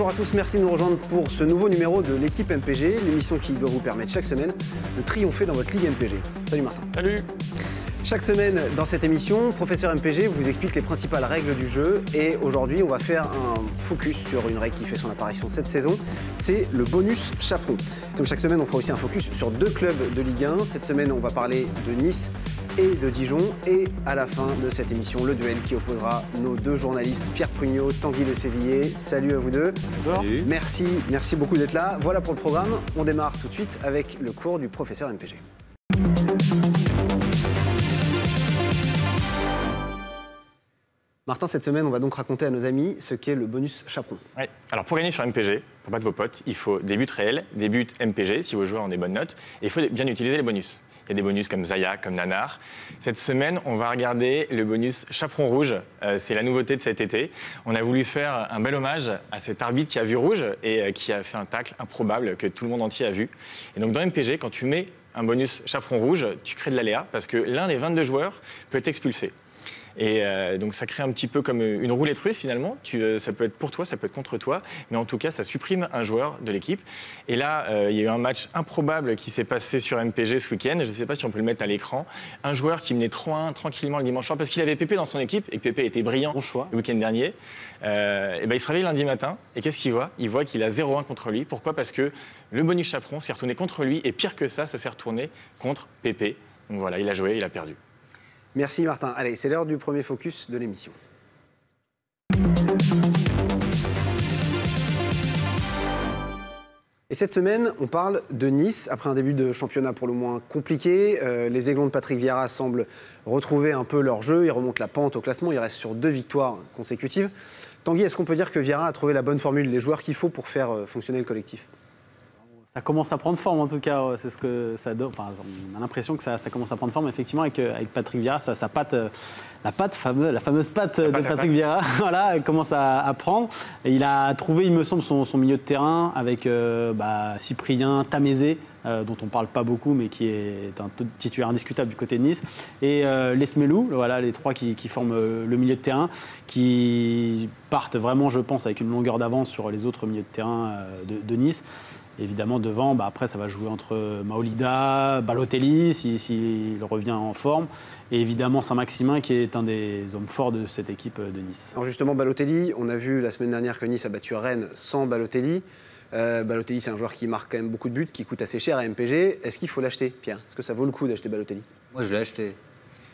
Bonjour à tous, merci de nous rejoindre pour ce nouveau numéro de l'équipe MPG, l'émission qui doit vous permettre chaque semaine de triompher dans votre Ligue MPG. Salut Martin. Salut. Chaque semaine dans cette émission, Professeur MPG vous explique les principales règles du jeu et aujourd'hui on va faire un focus sur une règle qui fait son apparition cette saison, c'est le bonus chaperon. Comme chaque semaine on fera aussi un focus sur deux clubs de Ligue 1. Cette semaine on va parler de Nice et de Dijon et à la fin de cette émission le duel qui opposera nos deux journalistes Pierre Prugnot, Tanguy Le Sévillier. Salut à vous deux. Salut. Merci beaucoup d'être là. Voilà pour le programme, on démarre tout de suite avec le cours du Professeur MPG. Martin, cette semaine, on va donc raconter à nos amis ce qu'est le bonus chaperon. Oui. Alors pour gagner sur MPG, pour battre vos potes, il faut des buts réels, des buts MPG si vos joueurs ont des bonnes notes, et il faut bien utiliser les bonus. Il y a des bonus comme Zaya, comme Nanar. Cette semaine, on va regarder le bonus chaperon rouge. C'est la nouveauté de cet été. On a voulu faire un bel hommage à cet arbitre qui a vu rouge et qui a fait un tacle improbable que tout le monde entier a vu. Et donc dans MPG, quand tu mets un bonus chaperon rouge, tu crées de l'aléa parce que l'un des 22 joueurs peut être expulsé. Et donc ça crée un petit peu comme une roulette russe finalement. Ça peut être pour toi, ça peut être contre toi, mais en tout cas ça supprime un joueur de l'équipe. Et là, il y a eu un match improbable qui s'est passé sur MPG ce week-end. Je ne sais pas si on peut le mettre à l'écran. Un joueur qui menait 3-1 tranquillement le dimanche soir parce qu'il avait Pépé dans son équipe et que Pépé était brillant le week-end dernier. Et ben, il se réveille lundi matin et qu'est-ce qu'il voit ? Il voit qu'il a 0-1 contre lui. Pourquoi ? Parce que le bonus chaperon s'est retourné contre lui et pire que ça s'est retourné contre Pépé. Donc voilà, il a joué, il a perdu. Merci Martin. Allez, c'est l'heure du premier focus de l'émission. Et cette semaine, on parle de Nice. Après un début de championnat pour le moins compliqué, les Aiglons de Patrick Vieira semblent retrouver un peu leur jeu. Ils remontent la pente au classement. Ils restent sur 2 victoires consécutives. Tanguy, est-ce qu'on peut dire que Vieira a trouvé la bonne formule, les joueurs qu'il faut pour faire fonctionner le collectif ? Ça commence à prendre forme en tout cas, c'est ce que ça donne. Enfin, on a l'impression que ça commence à prendre forme effectivement avec Patrick Vieira, sa patte, la fameuse patte de Patrick Vieira, voilà, elle commence à prendre. Et il a trouvé, il me semble, son milieu de terrain avec Cyprien, Tamézé, dont on ne parle pas beaucoup, mais qui est un titulaire indiscutable du côté de Nice, et Lesmelou, voilà, les trois qui forment le milieu de terrain, qui partent vraiment, je pense, avec une longueur d'avance sur les autres milieux de terrain de Nice. Évidemment, devant, après, ça va jouer entre Maolida, Balotelli, s'il revient en forme, et évidemment Saint-Maximin, qui est un des hommes forts de cette équipe de Nice. Alors justement, Balotelli, on a vu la semaine dernière que Nice a battu Rennes sans Balotelli. Balotelli, c'est un joueur qui marque quand même beaucoup de buts, qui coûte assez cher à MPG. Est-ce qu'il faut l'acheter, Pierre ? Est-ce que ça vaut le coup d'acheter Balotelli ? Moi, je l'ai acheté.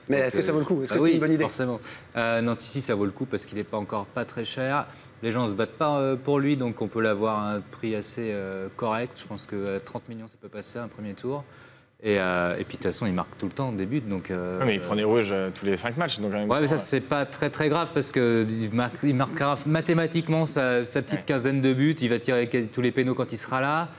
Mais est-ce que ça vaut le coup ? Est-ce que c'est une bonne idée ? Forcément. Non, si, ça vaut le coup parce qu'il n'est pas encore pas très cher. Les gens ne se battent pas pour lui, donc on peut l'avoir à un prix assez correct. Je pense qu'à 30 millions, ça peut passer un premier tour. Et puis, de toute façon, il marque tout le temps des buts. Donc, mais il prend des rouges tous les 5 matchs. Donc, ouais, mais ça, c'est pas très, très grave parce qu'il marquera mathématiquement sa petite quinzaine de buts. Il va tirer tous les pénaux quand il sera là.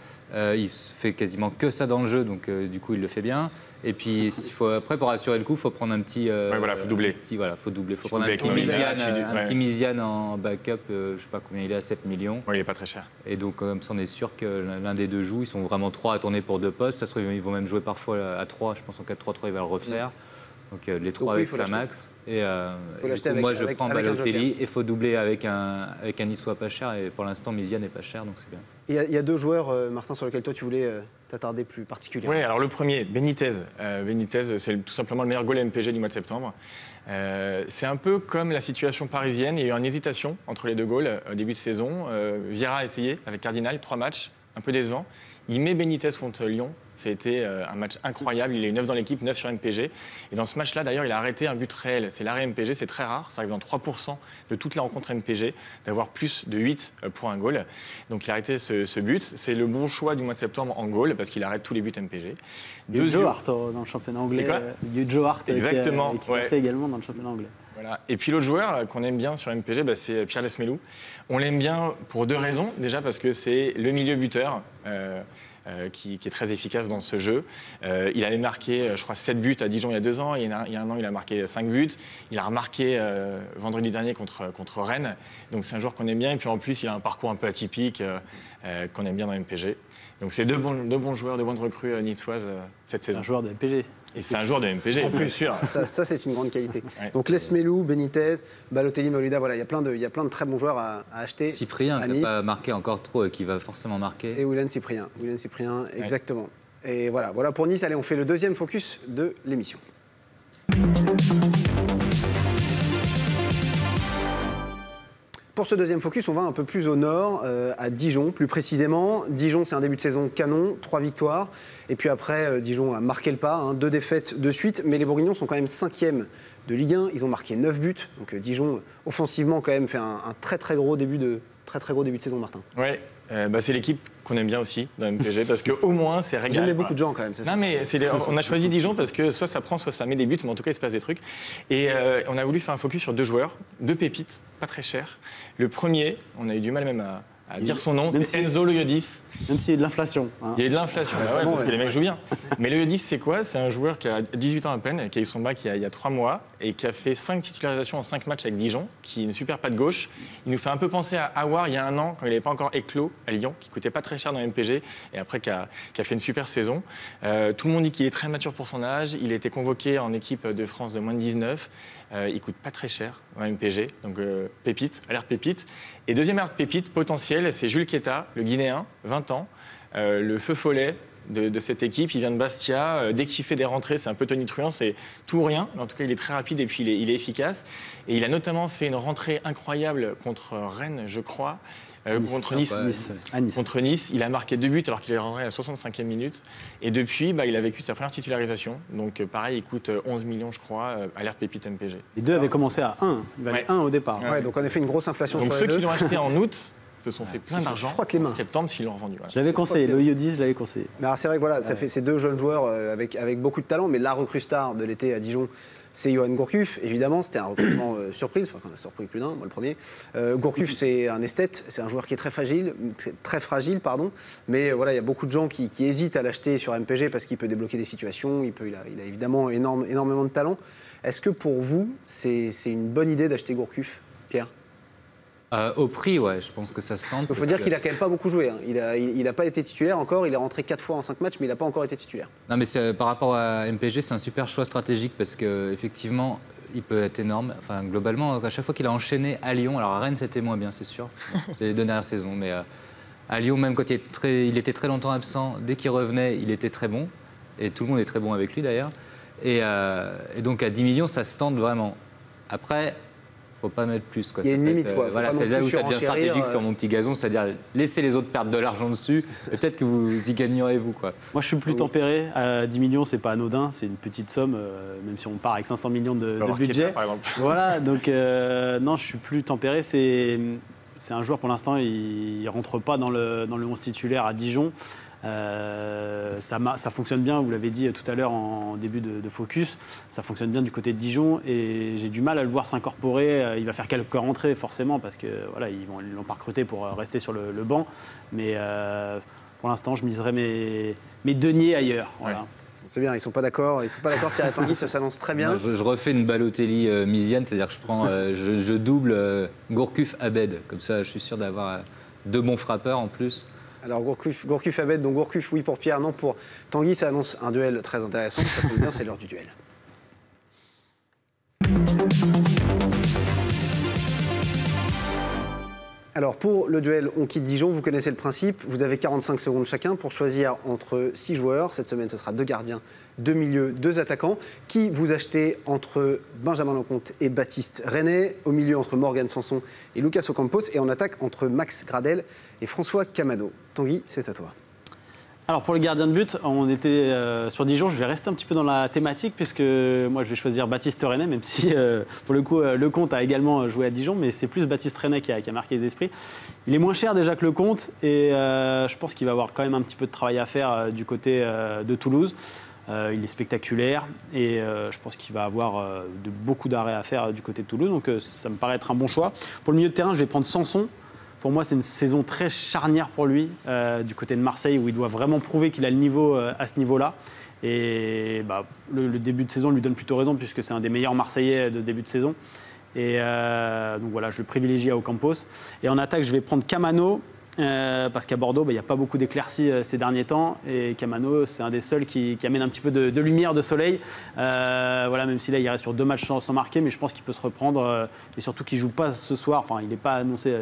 Il fait quasiment que ça dans le jeu, donc du coup, il le fait bien. Et puis, après, pour assurer le coup, il faut prendre un petit... il faut doubler. Faut doubler. Il faut prendre un petit Misiane en backup. Je ne sais pas combien il est, à 7 millions. Oui, il n'est pas très cher. Et donc, comme ça, on est sûr que l'un des deux joue. Ils sont vraiment 3 à tourner pour 2 postes. Ça se trouve, ils vont même jouer parfois à 3. Je pense en 4-3-3, il va le refaire. Donc, les 3 avec Samax. Et moi, je prends Balotelli. Et il faut doubler avec un Niçois pas cher. Et pour l'instant, Misiane n'est pas cher, donc c'est bien. Il y a 2 joueurs, Martin, sur lesquels toi, tu voulais t'attarder plus particulièrement. Oui, alors le premier, Benitez. Benitez, c'est tout simplement le meilleur goal MPG du mois de septembre. C'est un peu comme la situation parisienne. Il y a eu une hésitation entre les 2 goals au début de saison. Vieira a essayé avec Cardinal, 3 matchs, un peu décevant. Il met Benitez contre Lyon. C'était un match incroyable. Il est 9 dans l'équipe, 9 sur MPG. Et dans ce match-là, d'ailleurs, il a arrêté un but réel. C'est l'arrêt MPG, c'est très rare. Ça arrive dans 3% de toutes les rencontres MPG, d'avoir plus de 8 pour un goal. Donc il a arrêté ce but. C'est le bon choix du mois de septembre en goal, parce qu'il arrête tous les buts MPG. Joe Hart dans le championnat anglais. Joe Hart, exactement, qui l'a fait également dans le championnat anglais. Voilà. Et puis l'autre joueur qu'on aime bien sur MPG, c'est Pierre Lesmelou. On l'aime bien pour 2 raisons. Déjà parce que c'est le milieu buteur. Qui est très efficace dans ce jeu. Il avait marqué, je crois, 7 buts à Dijon il y a 2 ans. Il y a un an, il a marqué 5 buts. Il a remarqué vendredi dernier contre Rennes. Donc c'est un joueur qu'on aime bien. Et puis en plus, il a un parcours un peu atypique. qu'on aime bien dans MPG. Donc c'est deux bons joueurs, deux bonnes recrues niçoises cette saison. C'est un joueur de MPG. Et c'est un joueur de MPG, en plus sûr. Ça c'est une grande qualité. Ouais. Donc Les Melou, Benitez, Balotelli, Maolida, voilà, il y a plein de très bons joueurs à acheter. Cyprien, à qui Nice. n'a pas marqué encore trop et qui va forcément marquer. Et Willian Cyprien, exactement. Et voilà pour Nice. Allez, on fait le deuxième focus de l'émission. Pour ce deuxième focus, on va un peu plus au nord, à Dijon, plus précisément. Dijon, c'est un début de saison canon, 3 victoires. Et puis après, Dijon a marqué le pas, 2 défaites de suite. Mais les Bourguignons sont quand même 5e de Ligue 1. Ils ont marqué 9 buts. Donc Dijon, offensivement, quand même, fait un très gros début de saison, Martin. Ouais, c'est l'équipe qu'on aime bien aussi dans MPG parce qu'au moins c'est régal. J'aimais beaucoup de gens quand même, c'est ça. Non mais on a choisi Dijon parce que soit ça prend, soit ça met des buts, mais en tout cas il se passe des trucs. Et on a voulu faire un focus sur 2 joueurs, 2 pépites, pas très chers. Le premier, on a eu du mal même à dire son nom, c'est Enzo Loyodis. Même s'il y a de l'inflation. Il y a eu de l'inflation, parce que les mecs jouent bien. Mais Loyodis, c'est quoi? C'est un joueur qui a 18 ans à peine, qui a eu son bac il y a 3 mois et qui a fait 5 titularisations en 5 matchs avec Dijon, qui est une super patte gauche. Il nous fait un peu penser à Aouar il y a 1 an, quand il n'avait pas encore éclos à Lyon, qui coûtait pas très cher dans MPG, et après qui a fait une super saison. Tout le monde dit qu'il est très mature pour son âge. Il a été convoqué en équipe de France de moins de 19. Il coûte pas très cher en MPG, donc pépite, alerte pépite. Et deuxième alerte pépite potentielle, c'est Jules Quetta, le Guinéen, 20 ans, le feu follet de cette équipe. Il vient de Bastia. Dès qu'il fait des rentrées, c'est un peu Tony Truant, c'est tout ou rien. En tout cas, il est très rapide et puis il est efficace. Et il a notamment fait une rentrée incroyable contre Rennes, je crois. Contre Nice. Contre Nice, il a marqué 2 buts alors qu'il est rentré à la 65e minute. Et depuis, il a vécu sa première titularisation. Donc pareil, il coûte 11 millions, je crois, à l'ère pépite MPG. Les 2 avaient commencé à 1. Il valait 1 au départ. Ouais, donc on a fait une grosse inflation donc sur les 2. Donc ceux qui l'ont acheté en août se sont fait plein d'argent en septembre s'ils l'ont revendu. Voilà. Je l'avais conseillé, le Loyodis, je l'avais conseillé. Mais c'est vrai que voilà, ça fait ces 2 jeunes joueurs avec beaucoup de talent, mais la recrue star de l'été à Dijon, c'est Yoann Gourcuff. Évidemment, c'était un recrutement surprise, enfin, on a surpris plus d'un, moi le premier. Gourcuff, c'est un esthète, c'est un joueur qui est très fragile, mais voilà, il y a beaucoup de gens qui hésitent à l'acheter sur MPG parce qu'il peut débloquer des situations, il a évidemment énormément de talent. Est-ce que pour vous, c'est une bonne idée d'acheter Gourcuff, Pierre? Au prix, ouais, je pense que ça se tente. Il faut dire qu'il a quand même pas beaucoup joué. Il n'a pas été titulaire encore. Il est rentré 4 fois en 5 matchs, mais il n'a pas encore été titulaire. Non, mais par rapport à MPG, c'est un super choix stratégique parce qu'effectivement, il peut être énorme. Enfin, globalement, à chaque fois qu'il a enchaîné à Lyon, alors à Rennes, c'était moins bien, c'est sûr. C'est les 2 dernières saisons. Mais à Lyon, même quand il était très longtemps absent, dès qu'il revenait, il était très bon. Et tout le monde est très bon avec lui, d'ailleurs. Et donc, à 10 millions, ça se tente vraiment. Après, faut pas mettre plus. Quoi. Il y a une limite. Voilà, c'est là où ça devient stratégique sur mon petit gazon, c'est-à-dire laisser les autres perdre de l'argent dessus, et peut-être que vous y gagnerez, vous. Quoi. Moi, je suis plus tempéré. 10 millions, c'est pas anodin, c'est une petite somme, même si on part avec 500 millions de budget. Par exemple. Voilà, donc non, je suis plus tempéré. C'est un joueur, pour l'instant, il ne rentre pas dans le 11 titulaire à Dijon. Ça fonctionne bien, vous l'avez dit tout à l'heure en début de focus, ça fonctionne bien du côté de Dijon et j'ai du mal à le voir s'incorporer. Il va faire quelques rentrées forcément parce que voilà, ils l'ont pas recruté pour rester sur le banc, mais pour l'instant je miserai mes deniers ailleurs. Voilà. Ouais. C'est bien, ils sont pas d'accord, Pierre et Tanguy, ça s'annonce très bien. Moi, je refais une Balotelli misienne, c'est-à-dire que je prends, je double Gourcuff Abed, comme ça je suis sûr d'avoir 2 bons frappeurs en plus. Alors Gourcuff Abed, donc Gourcuff oui pour Pierre, non pour Tanguy, ça annonce un duel très intéressant, ça tombe bien, c'est l'heure du duel. Alors pour le duel, on quitte Dijon, vous connaissez le principe, vous avez 45 secondes chacun pour choisir entre 6 joueurs. Cette semaine, ce sera 2 gardiens, 2 milieux, 2 attaquants. Qui vous achetez entre Benjamin Lecomte et Baptiste Renet, au milieu entre Morgan Sanson et Lucas Ocampos, et en attaque entre Max Gradel et François Camano. Tanguy, c'est à toi. Alors pour le gardien de but, on était sur Dijon, je vais rester un petit peu dans la thématique puisque moi je vais choisir Baptiste Renet, même si pour le coup Lecomte a également joué à Dijon, mais c'est plus Baptiste Renet qui a marqué les esprits. Il est moins cher déjà que Lecomte et je pense qu'il va avoir quand même un petit peu de travail à faire du côté de Toulouse. Il est spectaculaire et je pense qu'il va avoir beaucoup d'arrêts à faire du côté de Toulouse, donc ça me paraît être un bon choix. Pour le milieu de terrain, je vais prendre Sanson. Pour moi, c'est une saison très charnière pour lui, du côté de Marseille, où il doit vraiment prouver qu'il a le niveau à ce niveau-là. Et le début de saison lui donne plutôt raison, puisque c'est un des meilleurs Marseillais de ce début de saison. Et donc voilà, je le privilégie à Ocampos. Et en attaque, je vais prendre Camano. parce qu'à Bordeaux, il n'y a pas beaucoup d'éclaircies ces derniers temps. Et Camano, c'est un des seuls qui amène un petit peu de lumière, de soleil. Voilà, même si là, il reste sur 2 matchs sans marquer, mais je pense qu'il peut se reprendre. Et surtout qu'il ne joue pas ce soir. Enfin, il n'est pas annoncé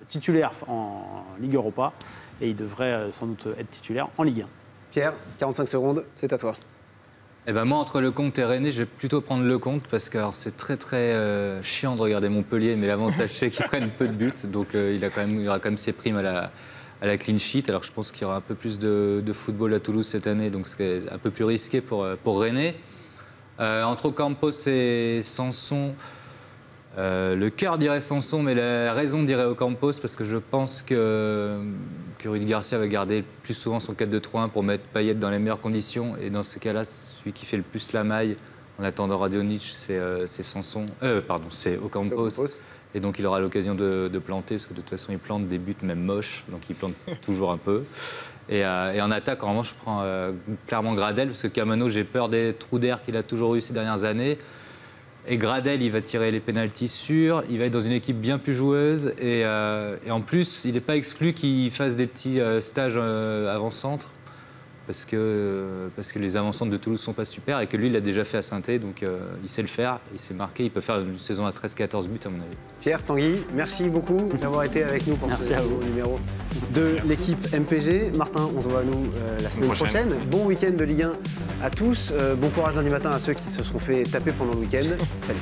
titulaire en Ligue Europa. Et il devrait sans doute être titulaire en Ligue 1. Pierre, 45 secondes, c'est à toi. Eh ben moi, entre Lecomte et René, je vais plutôt prendre Lecomte parce que c'est très chiant de regarder Montpellier, mais l'avantage c'est qu'ils prennent peu de buts, donc il aura quand même ses primes à la clean sheet. Alors je pense qu'il y aura un peu plus de football à Toulouse cette année, donc c'est un peu plus risqué pour René. Entre Ocampos et Sanson, le cœur dirait Sanson, mais la raison dirait Ocampos parce que je pense que Rudy Garcia va garder plus souvent son 4-2-3-1 pour mettre Payet dans les meilleures conditions. Et dans ce cas-là, celui qui fait le plus la maille en attendant Radonjic, c'est Sanson. C'est Ocampos. Et donc il aura l'occasion de planter, parce que de toute façon il plante des buts même moches, donc il plante toujours un peu. Et en attaque, en revanche, je prends clairement Gradel, parce que Camano, j'ai peur des trous d'air qu'il a toujours eu ces dernières années. Et Gradel, il va tirer les pénaltys sûrs, il va être dans une équipe bien plus joueuse. Et en plus, il n'est pas exclu qu'il fasse des petits stages avant-centre, parce que les avant-centres de Toulouse ne sont pas super, et que lui, il l'a déjà fait à Saint-Étienne, donc il sait le faire, il s'est marqué, il peut faire une saison à 13-14 buts, à mon avis. Pierre, Tanguy, merci beaucoup d'avoir été avec nous pour ce nouveau numéro de l'équipe MPG. Martin, on se voit à nous la semaine prochaine. Bon week-end de Ligue 1 à tous. Bon courage lundi matin à ceux qui se seront fait taper pendant le week-end. Salut.